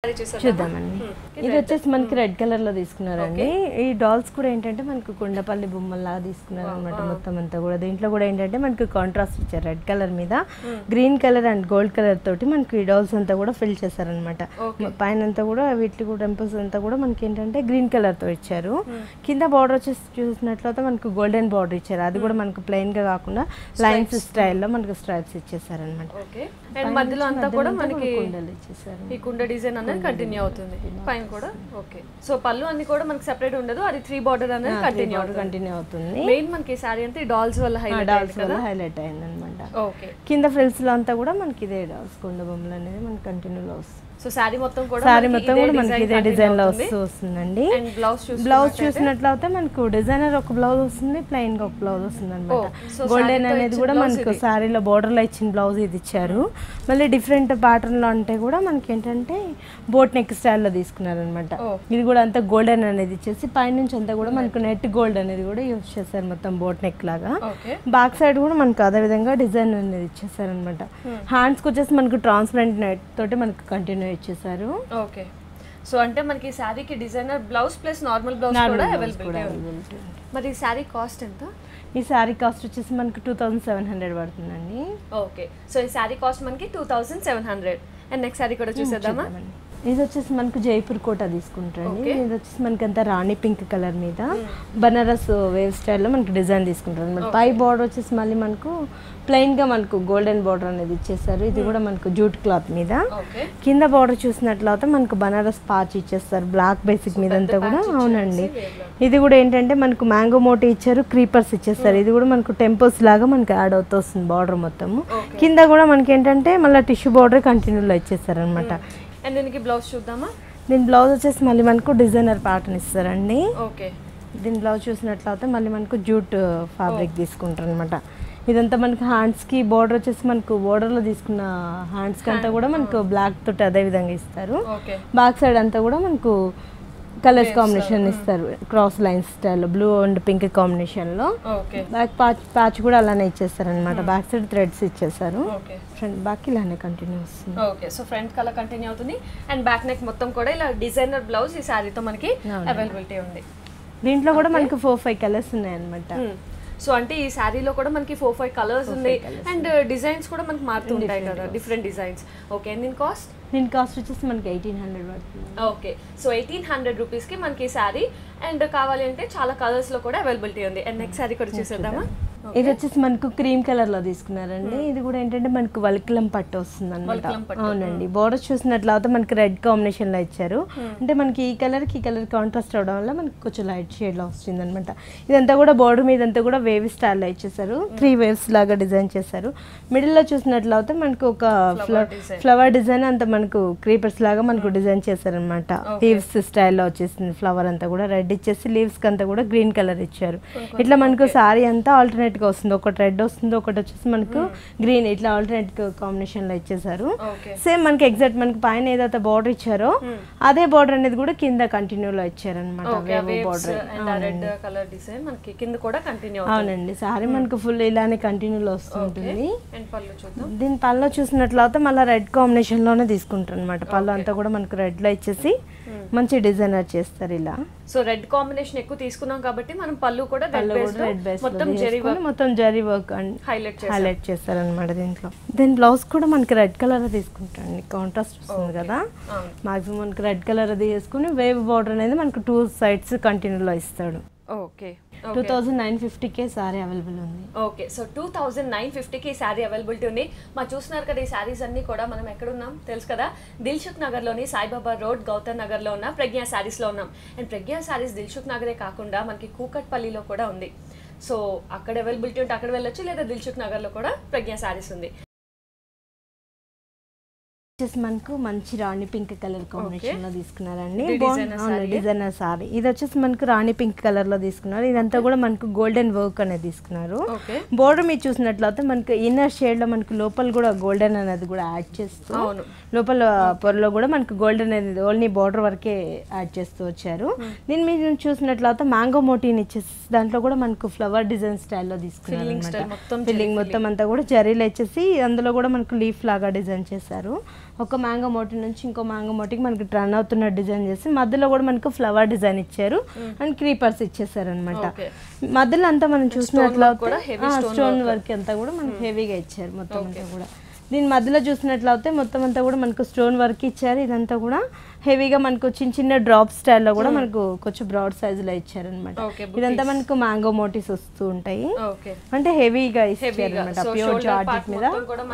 చూద్దామండి. ఇది వచ్చేసి మనకి రెడ్ కలర్ లో తీసుకున్నారండి. ఈ డాల్స్ కూడా ఏంటంటే మనకు కొండపల్లి బొమ్మల్లాగా తీసుకున్నారు అనమాట. మొత్తం అంతా కూడా దీంట్లో కూడా ఏంటంటే మనకి కాంట్రాస్ట్ ఇచ్చారు. రెడ్ కలర్ మీద green colour and gold colour తోటి మనకి ఈ డాల్స్ అంతా కూడా ఫిల్ చేశారనమాట. పైన అంతా కూడా వీటి కూడా టెంపుల్స్ అంతా కూడా మనకి ఏంటంటే గ్రీన్ కలర్ తో ఇచ్చారు. కింద బార్డర్ వచ్చేసి చూసినట్లయితే మనకు గోల్డెన్ బార్డర్ ఇచ్చారు. అది కూడా మనకు ప్లెయిన్ గా కాకుండా లైన్స్ స్టైల్లో మనకి స్ట్రైప్స్ ఇచ్చేసారనమాట. మధ్యలో అంతా కూడా మనకి కుండలు ఇచ్చేసారు. ఈ కుండ డిజైన్ అనేది కంటిన్యూ అవుతుంది పైన కూడా. ఓకే, సో పళ్ళు అన్ని కూడా మనకి సెపరేట్ ఉండదు, అది 3 బార్డర్ అనేది కంటిన్యూ అవుతుంది. మెయిన్ మనకి సారీ అంటే డాల్స్ వల్ల హైలైట్ అయింది అనమాట. ఓకే, కింద ఫ్రిల్స్ లో అంతా కూడా మనకి ఇదే డాల్స్ కొండ బొమ్మలు అనేది మనకి కంటిన్యూలో వస్తుంది. సో సారీ మొత్తం కూడా మనకి ఇదే డిజైన్ లో వస్తుందండి. బ్లౌజ్ చూసినట్లయితే మనకు డిజైనర్ ఒక బ్లౌజ్ వస్తుంది, ప్లెయిన్ గా ఒక బ్లౌజ్ వస్తుంది అనమాట. గోల్డెన్ అనేది కూడా మనకు సారీలో బోర్డర్ లో ఇచ్చిన బ్లౌజ్ ఇది ఇచ్చారు. మళ్ళీ డిఫరెంట్ ప్యాటర్న్ లో అంటే కూడా మనకి ఏంటంటే బోట్ నెక్ స్టైల్లో తీసుకున్నారు అనమాట. ఇది కూడా అంతా గోల్డెన్ అనేది ఇచ్చేసి పైనుంచి అంతా కూడా మనకు నెట్ గోల్డ్ అనేది కూడా యూజ్ చేశారు మొత్తం బోట్ నెక్ లాగా. బ్యాక్ సైడ్ కూడా మనకు అదే విధంగా డిజైన్ అనేది ఇచ్చేసారు అనమాట. హ్యాండ్స్ కి వచ్చేసి మనకు ట్రాన్స్పరెంట్ నెట్ తోటి మనకు కంటిన్యూ ఇచ్చేసారు. ఓకే, సో అంటే మనకి సారీకి designer blouse plus normal blouse కూడా అవైలబిలిటీ. మరి ఈ సారీ కాస్ట్ ఎంత? ఈ సారీ కాస్ట్ వచ్చేసి మనకి 2700 పడుతుందండి. ఓకే, సో ఈ సారీ కాస్ట్ మనకి 2700. అండ్ నెక్స్ట్ సారీ కూడా చూసేద్దామా? ఇది వచ్చేసి మనకు జైపూర్ కోట తీసుకుంటారండి. ఇది వచ్చేసి మనకి అంతా రాణి పింక్ కలర్ మీద బనారస్ వేవ్ స్టైల్లో మనకి డిజైన్ తీసుకుంటారు అనమాట. పై బార్డర్ వచ్చేసి మళ్ళీ మనకు ప్లెయిన్ గా మనకు గోల్డెన్ బార్డర్ అనేది ఇచ్చేసారు. ఇది కూడా మనకు జూట్ క్లాత్ మీద. కింద బార్డర్ చూసినట్లయితే మనకు బనారస్ పాచ్ ఇచ్చేస్తారు బ్లాక్ బేసిక్ మీద అంతా కూడా. అవునండి, ఇది కూడా ఏంటంటే మనకు మ్యాంగో మోటీ ఇచ్చారు, క్రీపర్స్ ఇచ్చేస్తారు. ఇది కూడా మనకు టెంపుల్స్ లాగా మనకి యాడ్ అవుతూ వస్తుంది బార్డర్ మొత్తము. కింద కూడా మనకి ఏంటంటే మళ్ళీ టిష్యూ బార్డర్ కంటిన్యూలో ఇచ్చేస్తారు అనమాట. అండ్ దీనికి బ్లౌజ్ చూద్దామా? దీని బ్లౌజ్ వచ్చేసి మళ్ళీ మనకు డిజైనర్ ప్యాటర్న్ ఇస్తారండి. ఓకే, దీని బ్లౌజ్ చూసినట్లయితే మళ్ళీ మనకు జూట్ ఫ్యాబ్రిక్ తీసుకుంటారు అనమాట. ఇదంతా మనకి హ్యాండ్స్ కి బోర్డర్ వచ్చేసి మనకు బోర్డర్ లో తీసుకున్న హ్యాండ్స్ కి అంతా కూడా మనకు బ్లాక్ తోటి అదే విధంగా ఇస్తారు. బ్యాక్ సైడ్ అంతా కూడా మనకు కలర్స్ కాంబినేషన్ ఇస్తారు, cross lines style blue and pink combination లో. బ్యాక్ ప్యాచ్ కూడా అలానే ఇచ్చేస్తారు అనమాట. బ్యాక్ సైడ్ థ్రెడ్స్ ఇచ్చేసారు. ఫ్రంట్ బ్యాక్ ఇలానే కంటిన్యూ వస్తుంది. Okay, so front colour continue అవుతుంది. అండ్ బ్యాక్ నెక్ మొత్తం కూడా ఇలా డిజైనర్ బ్లౌజ్ ఈ సారీతో మనకి అవైలబిలిటీ ఉంది. దీంట్లో కూడా మనకి 4-5 కలర్స్ ఉన్నాయి అనమాట. సో అంటే ఈ శారీలో కూడా మనకి 4-5 కలర్స్ ఉన్నాయి. అండ్ డిజైన్స్ కూడా మనకి మారుతూ ఉంటాయి కదా, డిఫరెంట్ డిజైన్స్. ఓకే, దీని కాస్ట్? దీని కాస్ట్ వచ్చేసి మనకి 1800 పడుతుంది. ఓకే, సో 1800 రూపీస్కి మనకి శారీ. అండ్ కావాలి అంటే చాలా కలర్స్ లో కూడా అవైలబిలిటీ ఉంది. అండ్ నెక్స్ట్ శారీ కూడా చూసేద్దామా? ఇది వచ్చేసి మనకు క్రీమ్ కలర్ లో తీసుకున్నారండి. ఇది కూడా ఏంటంటే మనకు వల్కలం పట్టు వస్తుంది అనమాట. అవునండి, బోర్డర్ చూసినట్లయితే మనకి రెడ్ కాంబినేషన్ లో ఇచ్చారు. అంటే మనకి ఈ కలర్ కి కలర్ కాంట్రాస్ట్ అవడం వల్ల మనకి కొంచెం లైట్ షేడ్ లో వస్తుంది అనమాట. ఇదంతా కూడా బోర్డర్ మీద అంతా కూడా వేవ్ స్టైల్ లో ఇచ్చేసారు. 3 వేవ్స్ లాగా డిజైన్ చేశారు. మిడిల్ లో చూసినట్లయితే మనకు ఒక ఫ్లవర్ డిజైన్ అంతా మనకు క్రీపర్స్ లాగా మనకు డిజైన్ చేశారనమాట. లీవ్స్ స్టైల్లో వచ్చేసింది. ఫ్లవర్ అంతా కూడా రెడ్ ఇచ్చేసి లీవ్స్ కి అంతా కూడా గ్రీన్ కలర్ ఇచ్చారు. ఇట్లా మనకు సారీ అంతా ఆల్టర్నేట్ గా వస్తుంది. ఒకటి రెడ్ వస్తుంది, ఒకటి వచ్చేసి మనకు గ్రీన్, ఇట్లా ఆల్టర్నేట్ కాంబినేషన్ లో ఇచ్చేసారు. సేమ్ మనకి ఎగ్జాక్ట్ మనకి పైన ఏదైతే బార్డర్ ఇచ్చారో అదే బార్డర్ అనేది కూడా కింద కంటిన్యూ లో ఇచ్చారనమాట. అవునండి, సారీ మనకు ఫుల్ ఇలానే కంటిన్యూ లో వస్తుంటుంది. దీని పళ్ళు చూసినట్లయితే మళ్ళీ రెడ్ కాంబినేషన్ లోనే తీసుకుంటారు అనమాట. పళ్ళు అంతా కూడా మనకు రెడ్ లో ఇచ్చేసి మంచి డిజైనర్ చేస్తారు ఇలా. సో రెడ్ కాంబినేషన్ ఎక్కువ తీసుకున్నాం కాబట్టి మనం పళ్ళు కూడా రెడ్ బేస్ మొత్తం జరీ వర్క్ హైలైట్ చేస్తారు అనమాట. దీని బ్లౌజ్ కూడా మనకి రెడ్ కలర్ తీసుకుంటాండి, కాంట్రాస్ట్ వస్తుంది కదా. మాక్సిమం మనకి రెడ్ కలర్ అది వేసుకుని వేవ్ బార్డర్ అనేది మనకు 2 సైడ్స్ కంటిన్యూలో ఇస్తాడు. ఓకే, 2950కే సారీ అవైలబుల్ ఉంది. ఓకే, సో 2950కి సారీ అవైలబిలిటీ ఉంది. చూస్తున్నారు కదా, ఈ సారీస్ అన్ని కూడా మనం ఎక్కడున్నాం తెలుసు కదా, దిల్సుఖ్ నగర్ లోని సాయిబాబా రోడ్ గౌతమ్ నగర్ లో ఉన్న ప్రజ్ఞా సారీస్ లో ఉన్నాం. అండ్ ప్రజ్ఞా సారీస్ దిల్సుఖ్ నగరే కాకుండా మనకి కూకట్పల్లిలో కూడా ఉంది. సో అక్కడ అవైలబిలిటీ ఉంటే అక్కడ వెళ్ళొచ్చు, లేదా దిల్సుఖ్ నగర్ లో కూడా ప్రజ్ఞా సారీస్ ఉంది. మనకు మంచి రాణి పింక్ కలర్ కాంబినేషన్ లో తీసుకున్నారండి. Designer sorry. ఇది వచ్చేసి మనకు రాణి పింక్ కలర్ లో తీసుకున్నారు. ఇదంతా కూడా మనకు గోల్డెన్ వర్క్ అనేది తీసుకున్నారు. బోర్డర్ మీరు చూసినట్లయితే మనకు ఇన్నర్ షేడ్ లో మనకు లోపల కూడా గోల్డెన్ అనేది కూడా యాడ్ చేస్తూ, లోపల పొరలో కూడా మనకు గోల్డెన్ అనేది ఓన్లీ బోర్డర్ వరకే యాడ్ చేస్తూ వచ్చారు. దీని మీద చూసినట్లయితే మ్యాంగో మోటీని ఇచ్చేసి దాంట్లో కూడా మనకు ఫ్లవర్ డిజైన్ స్టైల్లో తీసుకున్నారు అనమాట. ఫిల్లింగ్ మొత్తం అంతా కూడా జరీలో ఇచ్చేసి అందులో కూడా మనకు లీఫ్ లాగా డిజైన్ చేశారు. ఒక మ్యాంగో మోటీ నుంచి ఇంకో మ్యాంగో మోటీకి మనకి టర్న్ అవుతున్న డిజైన్ చేసి మధ్యలో కూడా మనకు ఫ్లవర్ డిజైన్ ఇచ్చారు అండ్ క్రీపర్స్ ఇచ్చేసారు అనమాట. మధ్యలో అంతా మనం చూసినట్లయితే స్టోన్ వర్క్ అంతా కూడా మనకి హెవీగా ఇచ్చారు మొత్తం అంతా కూడా. దీని మధ్యలో చూసినట్లయితే మొత్తం అంతా కూడా మనకు స్టోన్ వర్క్ ఇచ్చారు. ఇదంతా కూడా హెవీగా మనకు చిన్న చిన్న డ్రాప్ స్టైల్లో కూడా మనకు కొంచెం బ్రాడ్ సైజులో ఇచ్చారనమాట. ఇదంతా మనకు మ్యాంగో మోటివ్స్ వస్తూ ఉంటాయి, అంటే హెవీగా ఇచ్చారు అనమాట ప్యూర్ జార్జెట్ మీద.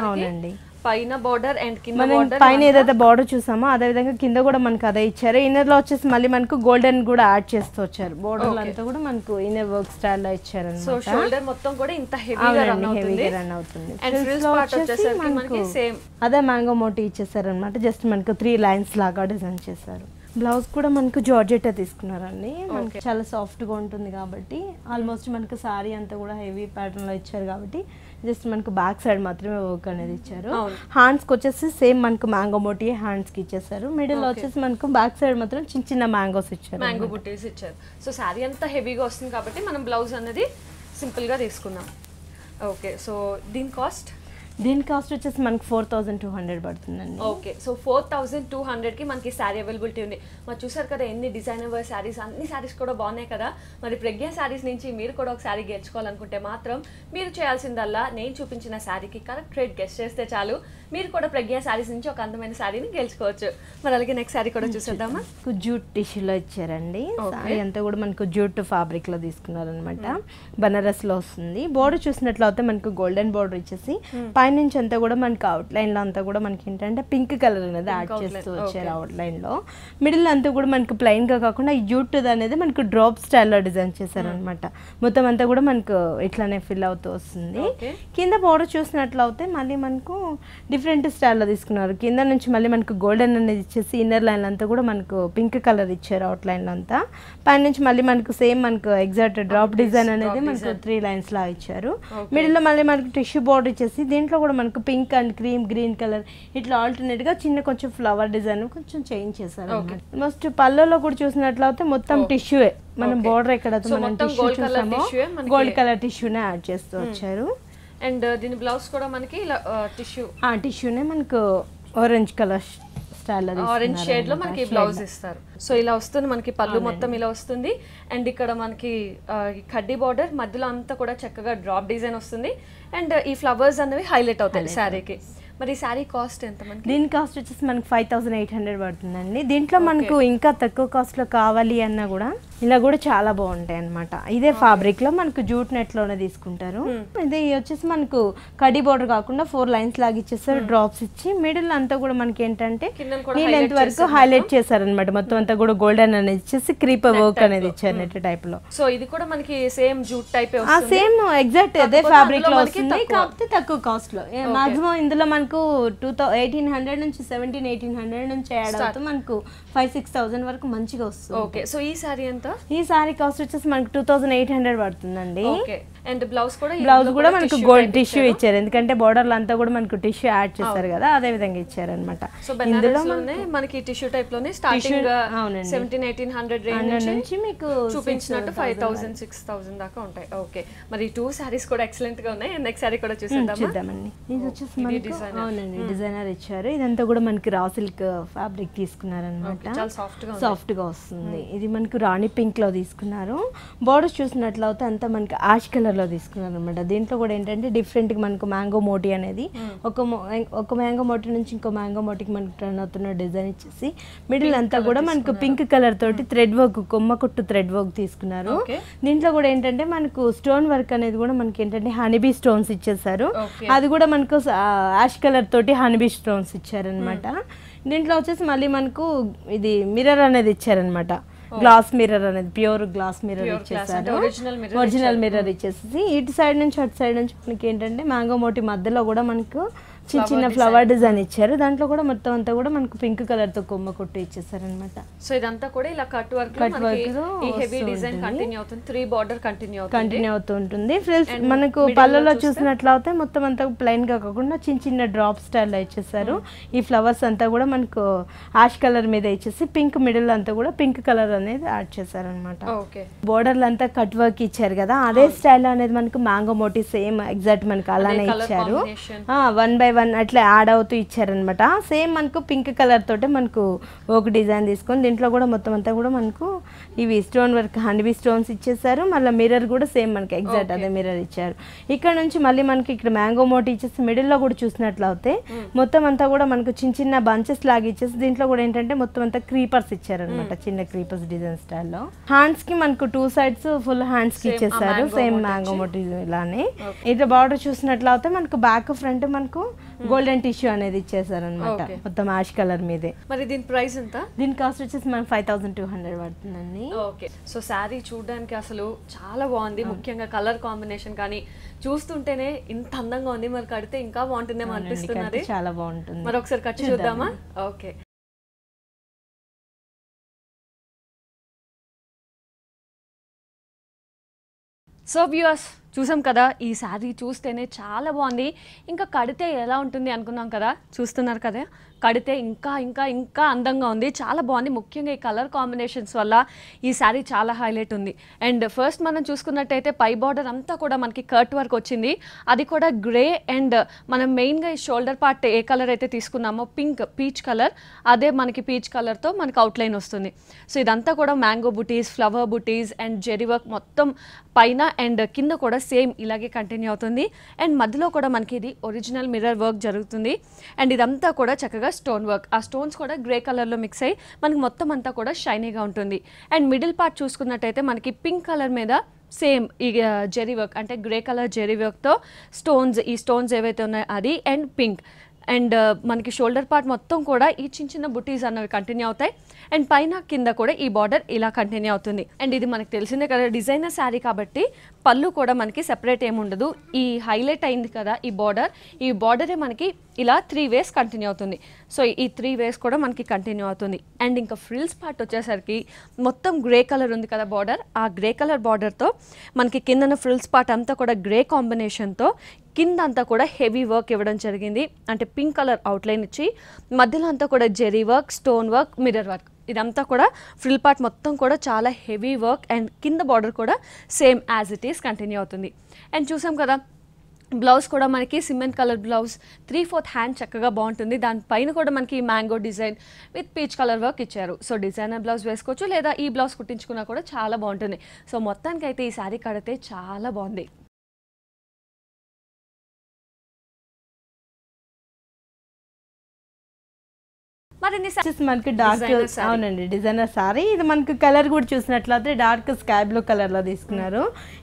అవునండి, పైన బోర్డర్ అండ్ కింద మనం పైన ఏదైతే బార్డర్ చూసామో అదే విధంగా కింద కూడా మనకు అదే ఇచ్చారు. ఇన్నర్ లో వచ్చేసి మళ్ళీ మనకు గోల్డెన్ కూడా యాడ్ చేస్తూ వచ్చారు. బోర్డర్ అంతా కూడా మనకు ఇన్నర్ వర్క్ స్టైల్ లో ఇచ్చారు అన్నమాట. సో షోల్డర్ మొత్తం కూడా ఇంత హెవీగా రన్ అవుతుంది. అండ్ ఫ్రిల్స్ పార్ట్ వచ్చేసరికి మనకి సేమ్ అదే మ్యాంగో మోటీ ఇచ్చేసారు అన్నమాట. జస్ట్ మనకు 3 లైన్స్ లాగా డిజైన్ చేశారు. బ్లౌజ్ కూడా మనకు జార్జెట్ తీసుకున్నారండి. మనకి చాలా సాఫ్ట్ గా ఉంటుంది కాబట్టి ఆల్మోస్ట్ మనకు సారీ అంతా కూడా హెవీ ప్యాటర్న్ లో ఇచ్చారు కాబట్టి జస్ట్ మనకు బ్యాక్ సైడ్ మాత్రమే వర్క్ అనేది ఇచ్చారు. హ్యాండ్స్ కి వచ్చేసి సేమ్ మనకు మ్యాంగో మోటీ హ్యాండ్స్ కి ఇచ్చేసారు. మిడిల్ లో వచ్చేసి మనకు బ్యాక్ సైడ్ మాత్రం చిన్న చిన్న మ్యాంగోస్ ఇచ్చారు, మ్యాంగో బుట్టీస్ ఇచ్చారు. సో సారీ అంతా హెవీగా వస్తుంది కాబట్టి మనం బ్లౌజ్ అనేది సింపుల్ గా తీసుకున్నాం. ఓకే, సో దీని కాస్ట్ వచ్చేసి మనకి 4200 పడుతుందండి. ఓకే, సో 4200కి మనకి శారీ అవైలబిలిటీ ఉంది. మరి చూసారు కదా ఎన్ని డిజైనర్ శారీస్, అన్ని శారీస్ కూడా బాగున్నాయి కదా. మరి ప్రజ్ఞ శారీస్ నుంచి మీరు కూడా ఒక శారీ గెలుచుకోవాలనుకుంటే మాత్రం మీరు చేయాల్సిందల్లా నేను చూపించిన శారీకి కరెక్ట్ రేట్ గెస్ట్ చేస్తే చాలు, మీరు కూడా ప్రజ్ఞ శారీస్ నుంచి ఒక అందమైన శారీని గెలుచుకోవచ్చు. మరి అలాగే నెక్స్ట్ శారీ కూడా చూసేద్దామా. జూట్ టిష్యూలో ఇచ్చారండి. శారీ అంతా కూడా మనకు జూట్ ఫ్యాబ్రిక్ లో తీసుకున్నారనమాట. బనారస్ లో వస్తుంది. బోర్డర్ చూసినట్లయితే మనకు గోల్డెన్ బోర్డర్ ఇచ్చేసి పైనుంచి అంతా కూడా మనకి అవుట్ లైన్ లో అంతా కూడా మనకి ఏంటంటే పింక్ కలర్ అనేది యాడ్ చేస్తూ వచ్చారు అవుట్ లైన్ లో. మిడిల్ అంతా కూడా మనకి ప్లెయిన్ గా కాకుండా ఈ జూట్ అనేది మనకు డ్రాప్ స్టైల్లో డిజైన్ చేశారనమాట. మొత్తం అంతా కూడా మనకు ఇట్లానే ఫిల్ అవుతూ వస్తుంది. కింద బోర్డర్ చూసినట్లయితే మళ్ళీ మనకు డిఫరెంట్ స్టైల్లో తీసుకున్నారు. కింద నుంచి మళ్ళీ మనకు గోల్డెన్ అనేది ఇచ్చేసి ఇన్నర్ లైన్ అంతా కూడా మనకు పింక్ కలర్ ఇచ్చారు అవుట్ లైన్ అంతా. పైన నుంచి మళ్ళీ మనకు సేమ్ మనకు ఎగ్జాక్ట్ డ్రాప్ డిజైన్ అనేది మనకు 3 లైన్స్ లా ఇచ్చారు. మిడిల్ లో మళ్ళీ మనకు టిష్యూ బోర్డర్ ఇచ్చేసి దీంట్లో కూడా మనకు pink and cream green colour ఇట్లా ఆల్టర్నేట్ గా చిన్న కొంచెం ఫ్లవర్ డిజైన్ కొంచెం చేంజ్ చేశారు. ఆల్మోస్ట్ పళ్ళలో కూడా చూసినట్లయితే మొత్తం టిష్యూ, మనం బోర్డర్ ఎక్కడ మనం టిష్యూ చూసామో గోల్డ్ కలర్ టిష్యూనే యాడ్ చేస్తూ వచ్చారు. అండ్ దీని బ్లౌజ్ కూడా మనకి ఇలా టిష్యూనే మనకు ఆరెంజ్ కలర్ ఆరెంజ్ షేడ్ లో మనకి బ్లౌజ్ ఇస్తారు. సో ఇలా వస్తుంది మనకి పళ్ళు మొత్తం ఇలా వస్తుంది. అండ్ ఇక్కడ మనకి కడ్డీ బార్డర్ మధ్యలో అంతా కూడా చక్కగా డ్రాప్ డిజైన్ వస్తుంది. అండ్ ఈ ఫ్లవర్స్ అనేవి హైలైట్ అవుతాయి శారీకి. మరి ఈ శారీ కాస్ట్ ఎంత మనకి? దీని కాస్ట్ వచ్చేసి మనకి 5800 పడుతుందండి. దీంట్లో మనకు ఇంకా తక్కువ కాస్ట్ లో కావాలి అన్నా కూడా ఇలా కూడా చాలా బాగుంటాయి అనమాట. ఇదే ఫ్యాబ్రిక్ లో మనకు జూట్ నెట్ లోనే తీసుకుంటారు. ఇది వచ్చేసి మనకు కడ్డీ బోర్డర్ కాకుండా 4 లైన్స్ లాగా ఇచ్చేస్తారు, డ్రాప్స్ ఇచ్చి మిడిల్ అంతా కూడా మనకి ఏంటంటే ఈ లెంత్ వరకు హైలైట్ చేశారనమాట. మొత్తం అంతా కూడా గోల్డెన్ అనేది ఇచ్చేసి క్రీపర్ వర్క్ అనేది ఇచ్చారు నెట్ టైప్ లో. సో ఇది కూడా మనకి same jute type same exact అదే ఫ్యాబ్రిక్ లో వస్తుంది, కాకపోతే తక్కువ కాస్ట్ లో. మాక్సిమం ఇందులో మనకు 1800 నుంచి 1700-1800 నుంచి యాడ్ అవుతూ మనకు 5-6,000 వరకు మంచిగా వస్తుంది. ఓకే, సో ఈ సారీ ఎంత? ఈ సారీ కాస్ట్ వచ్చేసి మనకు 2800 పడుతుందండి. ఓకే, అండ్ బ్లౌజ్ కూడా మనకు గోల్డ్ టిష్యూ ఇచ్చారు, ఎందుకంటే బోర్డర్ అంతా కూడా మనకు టిష్యూ యాడ్ చేస్తారు కదా, అదే విధంగా ఇచ్చారు అనమాట. ఇందులో మనకి టిష్యూ టైప్ లోనే స్టార్టింగ్ 1700-1800 రేంజ్ నుంచి మీకు చూపించినట్టు 5000-6000 దాకా ఉంటాయి. ఓకే, మరి 2 సారీస్ కూడా ఎక్సలెంట్ గా ఉన్నాయి. నెక్స్ట్ సారీ కూడా చూద్దామండి. ఇది వచ్చేసి మనకు అవునండి డిజైనర్ ఇచ్చారు. ఇదంతా కూడా మనకి రా సిల్క్ ఫ్యాబ్రిక్ తీసుకున్నారు అనమాట. సాఫ్ట్ గా వస్తుంది. ఇది మనకు రాణి పింక్ లో తీసుకున్నారు. బోర్డర్స్ చూసినట్లయితే అంతా మనకి యాష్ కలర్ లో తీసుకున్నారు అనమాట. దీంట్లో కూడా ఏంటంటే డిఫరెంట్ గా మనకు మ్యాంగో మోటీ అనేది ఒక మ్యాంగో మోటీ నుంచి ఇంకో మ్యాంగో మోటీకి మనకు టర్న్ అవుతున్న డిజైన్ ఇచ్చేసి మిడిల్ అంతా కూడా మనకు పింక్ కలర్ తోటి థ్రెడ్ వర్క్, కొమ్మ కుట్టు థ్రెడ్ వర్క్ తీసుకున్నారు. దీంట్లో కూడా ఏంటంటే మనకు స్టోన్ వర్క్ అనేది కూడా మనకి ఏంటంటే హనీబీ స్టోన్స్ ఇచ్చేసారు. అది కూడా మనకు యాష్ కలర్ తోటి హనీబీ స్టోన్స్ ఇచ్చారనమాట. దీంట్లో వచ్చేసి మళ్ళీ మనకు ఇది మిర్రర్ అనేది ఇచ్చారనమాట. గ్లాస్ మిర్రర్ అనేది ప్యూర్ గ్లాస్ మిర్రర్ ఇచ్చేసారు. ఒరిజినల్ మిర్రర్ ఇచ్చేసి ఇటు సైడ్ నుంచి అటు సైడ్ నుంచి మనకి ఏంటంటే మ్యాంగో మోటీ మధ్యలో కూడా మనకు చిన్న చిన్న ఫ్లవర్ డిజైన్ ఇచ్చారు. దాంట్లో కూడా మొత్తం అంతా కూడా మనకు పింక్ కలర్ తో కొమ్మ కొట్టు ఇచ్చేసారు అనమాట. సో ఇదంతా కూడా ఇలా కట్ వర్క్ ఈ హెవీ డిజైన్ కంటిన్యూ అవుతుంది. 3 బార్డర్ కంటిన్యూ అవుతూ ఉంటుంది. ఫ్రిల్స్ మనకు పళ్ళలో చూసినట్లయితే మొత్తం అంతా ప్లెయిన్ గా కాకుండా చిన్న చిన్న డ్రాప్ స్టైల్లో ఇచ్చేసారు. ఈ ఫ్లవర్స్ అంతా కూడా మనకు యాష్ కలర్ మీద ఇచ్చేసి పింక్ మిడిల్ అంతా కూడా పింక్ కలర్ అనేది యాడ్ చేశారు అనమాట. బోర్డర్లు అంతా కట్ వర్క్ ఇచ్చారు కదా, అదే స్టైల్ అనేది మనకు మ్యాంగో మోటీ సేమ్ ఎగ్జాక్ట్ మనకు అలానే ఇచ్చారు. 1 by వన్ అట్లా యాడ్ అవుతూ ఇచ్చారనమాట. సేమ్ మనకు పింక్ కలర్ తోటే మనకు ఒక డిజైన్ తీసుకొని దీంట్లో కూడా మొత్తం అంతా కూడా మనకు ఇవి స్టోన్ వర్క్ హండ్బీ స్టోన్స్ ఇచ్చేసారు. మళ్ళీ మిర్రర్ కూడా సేమ్ మనకి ఎగ్జాక్ట్ అదే మిర్రర్ ఇచ్చారు. ఇక్కడ నుంచి మళ్ళీ మనకి ఇక్కడ మ్యాంగో మోటి ఇచ్చేసి మిడిల్లో కూడా చూసినట్లయితే మొత్తం అంతా కూడా మనకు చిన్న చిన్న బంచెస్ లాగా ఇచ్చేసి దీంట్లో కూడా ఏంటంటే మొత్తం అంతా క్రీపర్స్ ఇచ్చారనమాట, చిన్న క్రీపర్స్ డిజైన్ స్టైల్లో. హ్యాండ్స్ కి మనకు 2 sides ఫుల్ హ్యాండ్స్ కి ఇచ్చేసారు సేమ్ మ్యాంగో మోటి ఇలానే. ఇట్లా బార్డర్ చూసినట్లయితే మనకు బ్యాక్ ఫ్రంట్ మనకు గోల్డెన్ టిష్యూ అనేది ఇచ్చేసారు అనమాట, మొత్తం యాష్ కలర్ మీదే. మరి దీని ప్రైస్ ఎంత? దీని కాస్ట్ వచ్చేసి మనకు 5200 పడుతుందండి. ఓకే, సో శారీ చూడడానికి అసలు చాలా బాగుంది, ముఖ్యంగా కలర్ కాంబినేషన్ కానీ చూస్తుంటేనే ఇంత అందంగా ఉంది. మరి కడితే ఇంకా బాగుంటుందేమో అనిపిస్తున్నది. చాలా బాగుంటుంది. మరి ఒకసారి కట్ చూద్దామా? ఓకే. సో వ్యూవర్స్ చూసాం కదా, ఈ శారీ చూస్తేనే చాలా బాగుంది. ఇంకా కడితే ఎలా ఉంటుంది అనుకున్నాం కదా, చూస్తున్నారు కదా, కడితే ఇంకా ఇంకా ఇంకా అందంగా ఉంది, చాలా బాగుంది. ముఖ్యంగా ఈ కలర్ కాంబినేషన్స్ వల్ల ఈ శారీ చాలా హైలైట్ ఉంది. అండ్ ఫస్ట్ మనం చూసుకున్నట్టయితే పై బార్డర్ అంతా కూడా మనకి కర్ట్ వర్క్ వచ్చింది, అది కూడా గ్రే. అండ్ మనం మెయిన్గా ఈ షోల్డర్ పార్ట్ ఏ కలర్ అయితే తీసుకున్నామో పింక్ పీచ్ కలర్, అదే మనకి పీచ్ కలర్తో మనకి అవుట్లైన్ వస్తుంది. సో ఇదంతా కూడా mango buttis, flower buttis and Jerry work మొత్తం పైన అండ్ కింద కూడా సేమ్ ఇలాగే కంటిన్యూ అవుతుంది. అండ్ మధ్యలో కూడా మనకి ఇది ఒరిజినల్ మిర్రర్ వర్క్ జరుగుతుంది. అండ్ ఇదంతా కూడా చక్కగా స్టోన్ వర్క్, ఆ స్టోన్స్ కూడా గ్రే కలర్లో మిక్స్ అయ్యి మనకి మొత్తం అంతా కూడా షైనీగా ఉంటుంది. అండ్ మిడిల్ పార్ట్ చూసుకున్నట్టయితే మనకి పింక్ కలర్ మీద సేమ్ ఈ జెరీ వర్క్ అంటే గ్రే కలర్ జెరీ వర్క్తో స్టోన్స్, ఈ స్టోన్స్ ఏవైతే ఉన్నాయో అది అండ్ పింక్. అండ్ మనకి షోల్డర్ పార్ట్ మొత్తం కూడా ఈ చిన్న చిన్న బుటీస్ అన్నవి కంటిన్యూ అవుతాయి. అండ్ పైన కింద కూడా ఈ బార్డర్ ఇలా కంటిన్యూ అవుతుంది. అండ్ ఇది మనకి తెలిసిందే కదా, డిజైనర్ శారీ కాబట్టి పళ్ళు కూడా మనకి సెపరేట్ ఏమి ఉండదు. ఈ హైలైట్ అయింది కదా ఈ బార్డరే మనకి ఇలా 3 ways కంటిన్యూ అవుతుంది. సో ఈ 3 ways కూడా మనకి కంటిన్యూ అవుతుంది. అండ్ ఇంకా ఫ్రిల్స్ పార్ట్ వచ్చేసరికి మొత్తం గ్రే కలర్ ఉంది కదా బార్డర్, ఆ గ్రే కలర్ బార్డర్తో మనకి కిందన ఫ్రిల్స్ పార్ట్ అంతా కూడా గ్రే కాంబినేషన్తో కింద అంతా కూడా హెవీ వర్క్ ఇవ్వడం జరిగింది. అంటే పింక్ కలర్ అవుట్లైన్ ఇచ్చి మధ్యలో అంతా కూడా zari work, stone work, mirror work, ఇదంతా కూడా ఫ్రిల్ పార్ట్ మొత్తం కూడా చాలా హెవీ వర్క్. అండ్ కింద బార్డర్ కూడా same as it is continue అవుతుంది. అండ్ చూసాం కదా బ్లౌజ్ కూడా మనకి సిమెంట్ కలర్ బ్లౌజ్, 3/4 హ్యాండ్ చక్కగా బాగుంటుంది. దానిపైన కూడా మనకి mango design with peach colour work ఇచ్చారు. సో డిజైనర్ బ్లౌజ్ వేసుకోవచ్చు, లేదా ఈ బ్లౌజ్ కుట్టించుకున్నా కూడా చాలా బాగుంటుంది. సో మొత్తానికైతే ఈ శారీ కడితే చాలా బాగుంది. మనకి డార్క్, అవునండి డిజైనర్ సారీ. ఇది మనకు కలర్ కూడా చూసినట్లయితే డార్క్ స్కై బ్లూ కలర్ లో తీసుకున్నారు.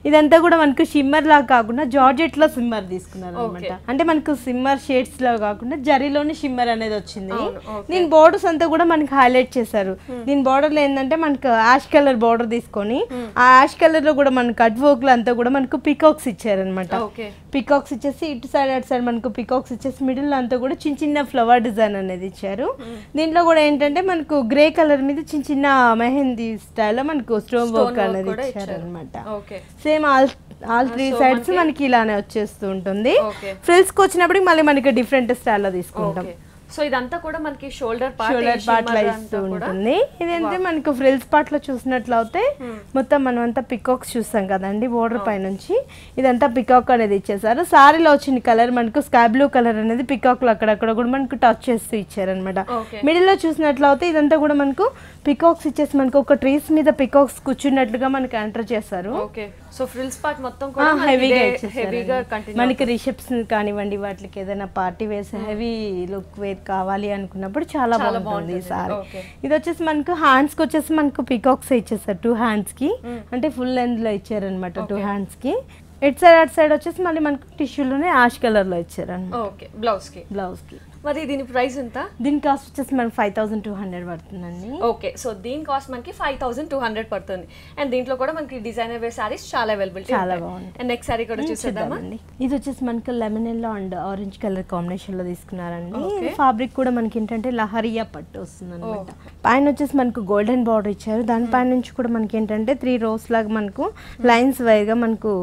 ఇదంతా కూడా మనకు షిమ్మర్ లాగా కాకుండా జార్జెట్ లో సిమ్మర్ తీసుకున్నారు అనమాట. అంటే మనకు సిమ్మర్ షేడ్స్ లో కాకుండా జరీలోని షిమ్మర్ అనేది వచ్చింది. దీని బోర్డర్స్ అంతా కూడా మనకి హైలైట్ చేశారు. దీని బోర్డర్ లో ఏంటంటే మనకు యాష్ కలర్ బోర్డర్ తీసుకొని ఆ యాష్ కలర్ లో కూడా మనకు కట్ వర్క్ లో అంతా కూడా మనకు పికాక్స్ ఇచ్చారనమాట. పికాక్స్ ఇచ్చేసి ఇటు సైడ్ అటు సైడ్ మనకు పికాక్స్ ఇచ్చేసి మిడిల్ లో అంతా కూడా చిన్న చిన్న ఫ్లవర్ డిజైన్ అనేది ఇచ్చారు. దీంట్లో కూడా ఏంటంటే మనకు గ్రే కలర్ మీద చిన్న చిన్న మెహందీ స్టైల్లో మనకు స్టోన్ వర్క్ అనేది ఇచ్చారు అనమాట. సేమ్ ఆల్ 3 sides మనకి ఇలానే వచ్చేస్తూ ఉంటుంది. ఫ్రిల్స్ కి వచ్చినప్పుడు మళ్ళీ మనకి డిఫరెంట్ స్టైల్లో తీసుకుంటాం. సో ఇదంతా కూడా మనకి షోల్డర్ పార్ట్ లో ఇస్తూ ఉంటుంది. ఇదంటే మనకు ఫ్రిల్స్ పార్ట్ లో చూసినట్లయితే మొత్తం మనం అంతా పికాక్స్ చూస్తాం కదండి బోర్డర్ పై నుంచి, ఇదంతా పికాక్ అనేది ఇచ్చేసారు. సారీలో వచ్చిన కలర్ మనకు స్కై బ్లూ కలర్ అనేది పికాక్ లో అక్కడక్కడ కూడా మనకు టచ్ చేస్తూ ఇచ్చారనమాట. మిడిల్ లో చూసినట్లయితే ఇదంతా కూడా మనకు పికాక్స్ ఇచ్చేసి మనకు ఒక ట్రీస్ మీద పికాక్స్ కూర్చున్నట్లుగా మనకి ఎంటర్ చేశారు. సో ఫ్రిల్స్ పార్ట్ మొత్తం కూడా హెవీగా మనకి రిసెప్షన్ కానివ్వండి, వాటికి ఏదైనా పార్టీ వేస్ హెవీ లుక్ వేర్ కావాలి అనుకున్నప్పుడు చాలా బాగుంటుంది ఈ సారీ. ఇది వచ్చేసి మనకు హ్యాండ్స్ కి వచ్చేసి మనకు పికాక్స్ ఇచ్చేసారు 2 hands కి, అంటే ఫుల్ లెంత్ లో ఇచ్చారనమాట 2 hands కి. ఇటు సైడ్ అటు సైడ్ వచ్చేసి మళ్ళీ మనకు టిష్యూలోనే యాష్ కలర్ లో ఇచ్చారనమాట బ్లౌజ్ కి. మరి దీని ప్రైస్ ఎంత? దీని కాస్ట్ వచ్చేసి మనకి 5200 పడుతుందండి. ఓకే, సో దీని కాస్ట్ మనకి 5200 పడుతుంది. అండ్ దీంట్లో కూడా మనకి డిజైనర్ వేర్ సారీస్ చాలా అవైలబుల్, చాలా బాగుంది. అండ్ నెక్స్ట్ సారీ కూడా చూసేద్దామండి. ఇది వచ్చేసి మనకి lemon yellow and orange colour combination లో తీసుకున్నారండి. ఫ్యాబ్రిక్ కూడా మనకి ఏంటంటే లహరియా పట్టు వస్తుంది అనమాట. పైన వచ్చేసి మనకు గోల్డెన్ బార్డర్ ఇచ్చారు. దానిపైన నుంచి కూడా మనకి ఏంటంటే 3 rows లాగా మనకు లైన్స్ వైగా మనకు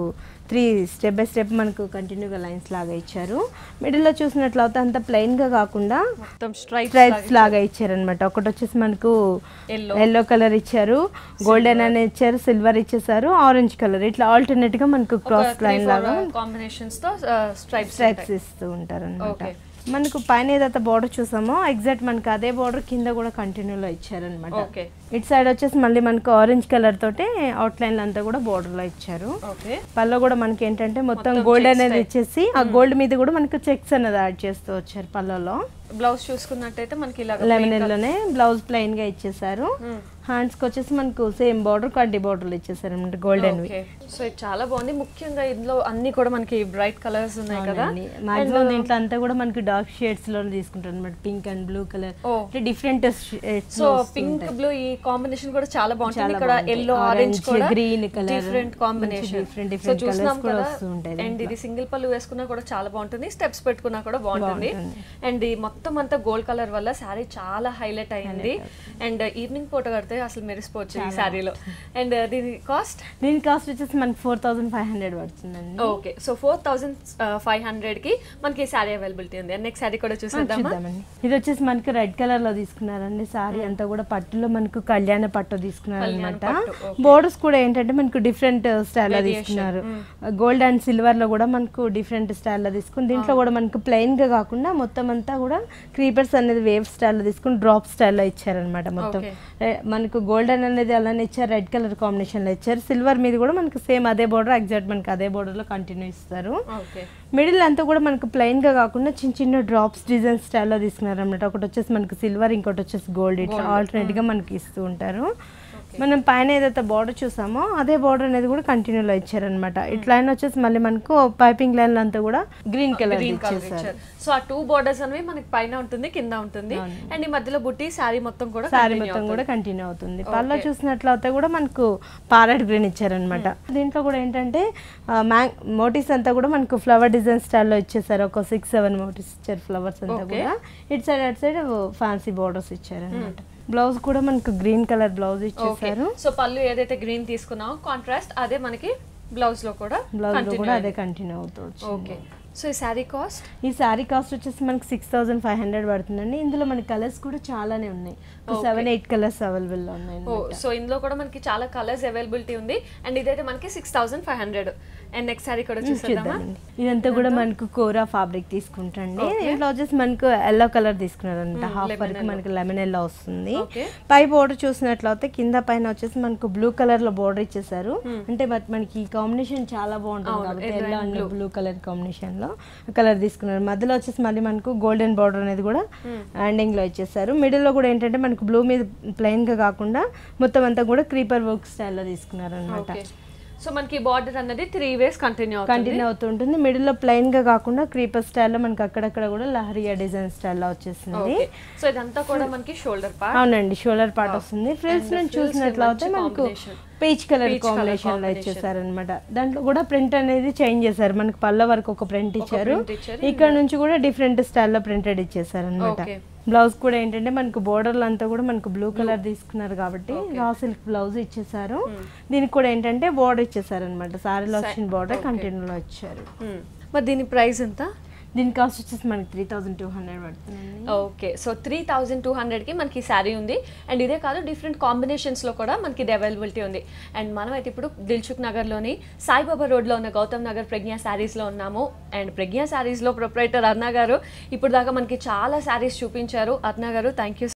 3 స్టెప్ బై స్టెప్ మనకు కంటిన్యూగా లైన్స్ లాగా ఇచ్చారు. మిడిల్ లో చూసినట్లయితే అంత ప్లెయిన్ గా కాకుండా మొత్తం స్ట్రైప్స్ లాగా ఇచ్చారనమాట. ఒకటి వచ్చేసి మనకు ఎల్లో కలర్ ఇచ్చారు, గోల్డెన్ అని ఇచ్చారు, సిల్వర్ ఇచ్చేసారు, ఆరెంజ్ కలర్, ఇట్లా ఆల్టర్నేట్ గా మనకు క్రాస్ లైన్ లాగా కాంబినేషన్స్ తో స్ట్రైప్స్ ఇస్తూ ఉంటారు అనమాట. మనకు పైన ఏదైతే బార్డర్ చూసామో ఎగ్జాక్ట్ మనకి అదే బార్డర్ కింద కూడా కంటిన్యూలో ఇచ్చారనమాట. ఓకే, ఇటు సైడ్ వచ్చేసి మళ్ళీ మనకు ఆరెంజ్ కలర్ తోటి అవుట్ లైన్ అంతా కూడా బార్డర్ లో ఇచ్చారు. ఓకే, పళ్ళు కూడా మనకి ఏంటంటే మొత్తం గోల్డ్ అనేది ఇచ్చేసి ఆ గోల్డ్ మీద కూడా మనకు చెక్స్ అనేది యాడ్ చేస్తూ వచ్చారు పళ్ళలో. బ్లౌజ్ చూసుకున్నట్టయితే మనకి ఇలా లెమన్ లోనే బ్లౌజ్ ప్లెయిన్ గా ఇచ్చేసారు. హ్యాండ్స్ కి వచ్చేసి మనకు సేమ్ బార్డర్ కంటి బార్డర్లు ఇచ్చేసారు అనమాట గోల్డెన్. సో ఇది చాలా బాగుంది. ముఖ్యంగా ఇందులో అన్ని కూడా మనకి బ్రైట్ కలర్స్ ఉన్నాయి కదా. మాక్సిమం దీంట్లో అంతా కూడా మనకి డార్క్ షేడ్స్ లో తీసుకుంటారు అనమాట. Pink and blue colour different. So pink blue ఈ కాంబినేషన్ కూడా చాలా బాగుంటుంది. ఇక్కడ ఎల్లో ఆరెంజ్ కూడా green colour different combination. So చూస్తున్నాం కదా. అండ్ ఇది సింగిల్ పళ్ళు వేసుకున్నా కూడా చాలా బాగుంటుంది, స్టెప్స్ పెట్టుకున్నా కూడా బాగుంటుంది. అండ్ ఈ మొత్తం అంతా గోల్డ్ కలర్ వల్ల శారీ చాలా హైలైట్ అయింది. అండ్ ఈవినింగ్ పూట కడితే అసలు మెరిసిపోవచ్చు ఈ శారీలో. అండ్ దీని కాస్ట్ వచ్చేసి మనకి 4500 పడుతుందండి. ఓకే, సో 4500 కి మనకి శారీ అవైలబిలిటీ ఉంది. నెక్స్ట్ శారీ కూడా చూసేద్దామా. ఇది వచ్చేసి మనకి రెడ్ కలర్ లో తీసుకున్నారండి. శారీ అంతా కూడా పట్టులో మనకు కళ్యాణ పట్టు తీసుకున్నారు అనమాట. బోర్డర్స్ కూడా ఏంటంటే మనకు డిఫరెంట్ స్టైల్ లో తీసుకున్నారు. గోల్డ్ అండ్ సిల్వర్ లో కూడా మనకు డిఫరెంట్ స్టైల్ లో తీసుకుని దీంట్లో కూడా మనకు ప్లెయిన్ గా కాకుండా మొత్తం అంతా కూడా క్రీపర్స్ అనేది వేవ్ స్టైల్ లో తీసుకుని డ్రాప్ స్టైల్ లో ఇచ్చారనమాట. మొత్తం మనకు గోల్డెన్ అనేది అలానే ఇచ్చారు, రెడ్ కలర్ కాంబినేషన్ లో ఇచ్చారు. సిల్వర్ మీద కూడా మనకు సేమ్ అదే బోర్డర్ ఎగ్జాక్ట్ మనకి అదే బోర్డర్ లో కంటిన్యూ ఇస్తారు. మిడిల్ అంతా కూడా మనకు ప్లెయిన్ గా కాకుండా చిన్న చిన్న డ్రాప్స్ డిజైన్ స్టైల్లో తీసుకున్నారు అనమాట. ఒకటి వచ్చేసి మనకి సిల్వర్, ఇంకోటి వచ్చేసి గోల్డ్, ఇట్లా ఆల్టర్నేట్ గా మనకి ఇస్తూ ఉంటారు. మనం పైన ఏదైతే బార్డర్ చూసామో అదే బార్డర్ అనేది కూడా కంటిన్యూలో ఇచ్చారనమాట. ఇట్లా లైన్ వచ్చేసి మళ్ళీ మనకు పైపింగ్ లైన్ అంతా కూడా గ్రీన్ కలర్ ఇచ్చేసారు. సో ఆ 2 బోర్డర్స్ అనేవి మనకి పైన ఉంటుంది, కింద ఉంటుంది. అండ్ ఈ మధ్యలో బుట్టి శారీ మొత్తం కూడా కంటిన్యూ అవుతుంది. పళ్ళ చూసినట్లయితే కూడా మనకు ప్యారెట్ గ్రీన్ ఇచ్చారనమాట. దీంట్లో కూడా ఏంటంటే మోటివ్స్ అంతా కూడా మనకు ఫ్లవర్ డిజైన్ స్టైల్లో ఇచ్చేసారు. ఒక 6-7 మోటివ్స్ ఇచ్చారు ఫ్లవర్స్ అంతా కూడా. ఇటు సైడ్ అటు సైడ్ ఫ్యాన్సీ బోర్డర్స్ ఇచ్చారు అనమాట. బ్లౌజ్ కూడా మనకు గ్రీన్ కలర్ బ్లౌజ్ ఇచ్చేసారు. సో పళ్ళు ఏదైతే గ్రీన్ తీసుకున్నామో కాంట్రాస్ట్ అదే మనకి బ్లౌజ్ లో కూడా అదే కంటిన్యూ అవుతుంది. ఓకే, సో ఈ శారీ కాస్ట్ వచ్చేసి మనకి 6500 పడుతుందండి. ఇందులో మనకి కలర్స్ కూడా చాలానే ఉన్నాయి. 7-8 కలర్స్ అవైలబుల్ లో ఉన్నాయి. సో ఇందులో కూడా మనకి చాలా కలర్స్ అవైలబిలిటీ ఉంది. అండ్ ఇదైతే మనకి 6500. అండ్ నెక్స్ట్ శారీ కూడా చూసేద్దామా. ఇదంతా కూడా మనకు కోరా ఫ్యాబ్రిక్ తీసుకుంటండి. దీంట్లో వచ్చేసి మనకు ఎల్లో కలర్ తీసుకున్నారు అనమాట. హాఫ్ వరకు మనకి లెమన్ ఎల్లో వస్తుంది. పై బోర్డర్ చూసినట్లయితే కింద పైన వచ్చేసి మనకు బ్లూ కలర్ లో బోర్డర్ ఇచ్చేసారు. అంటే మనకి ఈ కాంబినేషన్ చాలా బాగుంటుంది కాబట్టి yellow and blue colour combination లో కలర్ తీసుకున్నారు. మధ్యలో వచ్చేసి మళ్ళీ మనకు గోల్డెన్ బార్డర్ అనేది కూడా ఎండింగ్ లో ఇచ్చేసారు. మిడిల్ లో కూడా ఏంటంటే మనకు బ్లూ మీద ప్లెయిన్ గా కాకుండా మొత్తం అంతా కూడా క్రీపర్ వర్క్ స్టైల్లో తీసుకున్నారు అనమాట. సో మనకి బార్డర్ అనేది 3 వేస్ కంటిన్యూ అవుతుంటుంది. మిడిల్ లో ప్లెయిన్ గా కాకుండా క్రీపర్ స్టైల్లో మనకి అక్కడక్కడ కూడా లహరియా డిజైన్ స్టైల్లో వచ్చేసింది. సో ఇదంతా కూడా మనకి షోల్డర్ పార్ట్. అవునండి, షోల్డర్ పార్ట్ వస్తుంది. ఫ్రిల్స్ నుంచి చూసినట్లయితే మనకు పీచ్ కలర్ కాంబినేషన్ లో ఇచ్చేసారనమాట. దాంట్లో కూడా ప్రింట్ అనేది చేంజ్ చేశారు. మనకి పళ్ళ వరకు ఒక ప్రింట్ ఇచ్చారు, ఇక్కడ నుంచి కూడా డిఫరెంట్ స్టైల్లో ప్రింటెడ్ ఇచ్చేసారనమాట. బ్లౌజ్ కూడా ఏంటంటే మనకు బోర్డర్లు అంతా కూడా మనకు బ్లూ కలర్ తీసుకున్నారు కాబట్టి రా సిల్క్ బ్లౌజ్ ఇచ్చేసారు. దీనికి కూడా ఏంటంటే బోర్డర్ ఇచ్చేసారు అనమాట. సారీలో వచ్చిన బోర్డర్ కంటిన్యూలో ఇచ్చారు. మరి దీని ప్రైస్ ఎంత? దీని కాస్ట్ వచ్చేసి మనకి 3200 పడుతుంది. ఓకే, సో 3200 కి మనకి శారీ ఉంది. అండ్ ఇదే కాదు, డిఫరెంట్ కాంబినేషన్స్ లో కూడా మనకి ఇది అవైలబిలిటీ ఉంది. అండ్ మనం అయితే ఇప్పుడు దిల్సుఖ్ నగర్ లోని సాయిబాబా రోడ్ లో ఉన్న గౌతమ్ నగర్ ప్రజ్ఞా శారీస్ లో ఉన్నాము. అండ్ ప్రజ్ఞా శారీస్ లో ప్రొప్రైటర్ అర్ణ గారు ఇప్పుడు దాకా మనకి చాలా శారీస్ చూపించారు. అర్ణ గారు, థ్యాంక్ యూ.